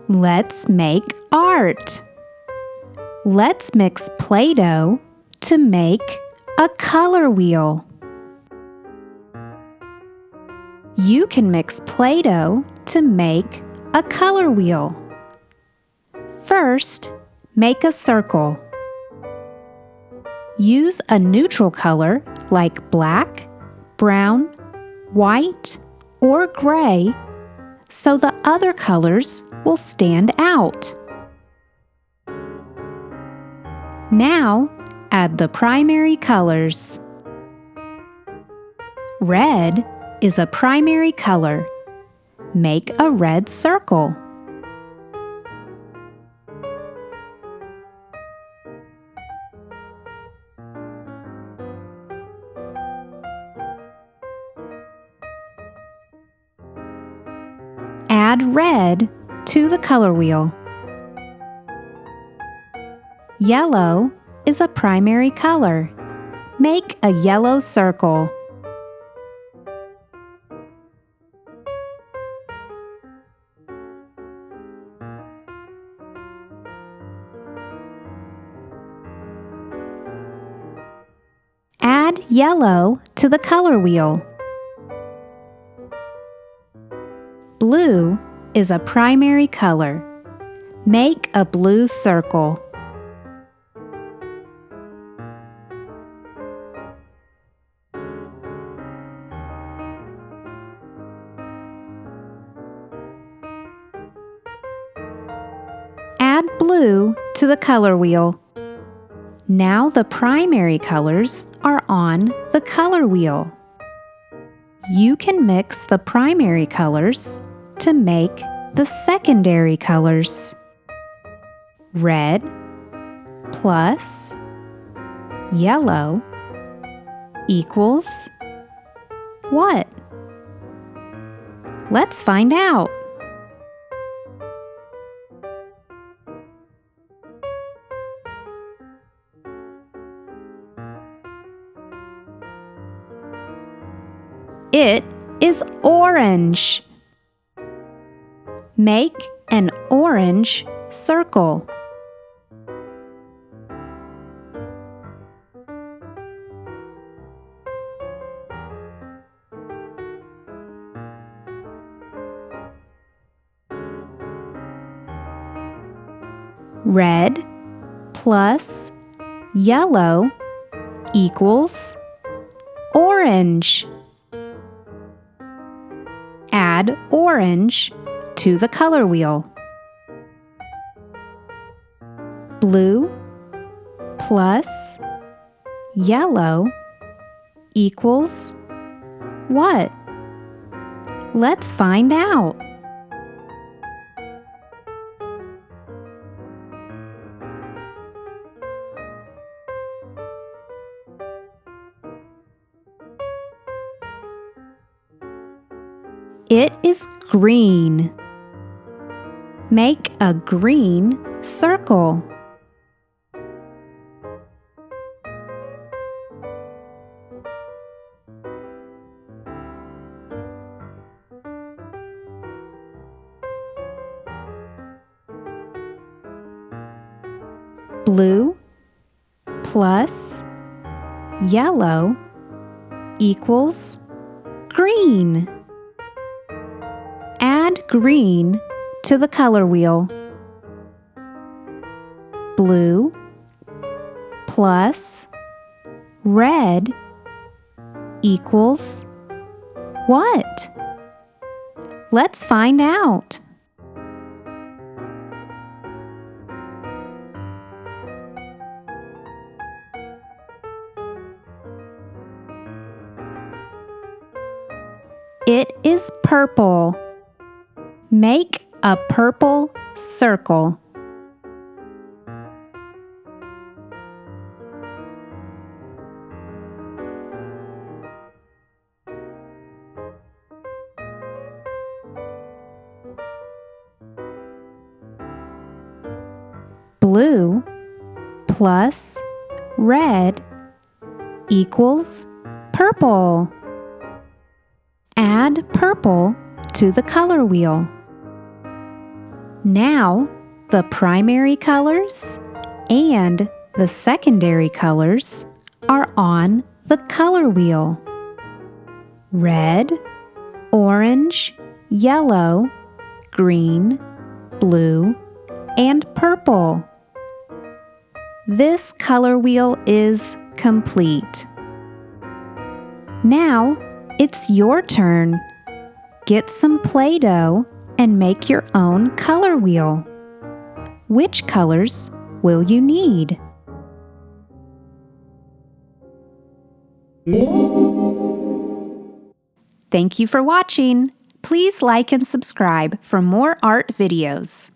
Let's make art. Let's mix Play-Doh to make a color wheel. You can mix Play-Doh to make a color wheel. First, make a circle. Use a neutral color like black, brown, white, or gray so the other colors will stand out. Now, add the primary colors. Red is a primary color. Make a red circle. Add red to the color wheel. Yellow is a primary color. Make a yellow circle. Add yellow to the color wheel. Blue is a primary color. Make a blue circle. Add blue to the color wheel. Now the primary colors are on the color wheel. You can mix the primary colors to make the secondary colors. Red plus yellow equals what? Let's find out. It is orange. Make an orange circle. Red plus yellow equals orange. Add orange to the color wheel. Blue plus yellow equals what? Let's find out. It is green. Make a green circle. Blue plus yellow equals green. Add green to the color wheel. Blue plus red equals what? Let's find out. It is purple. Make a purple circle. Blue plus red equals purple. Add purple to the color wheel. Now, the primary colors and the secondary colors are on the color wheel. Red, orange, yellow, green, blue, and purple. This color wheel is complete. Now, it's your turn. Get some Play-Doh and make your own color wheel. Which colors will you need? Thank you for watching. Please like and subscribe for more art videos.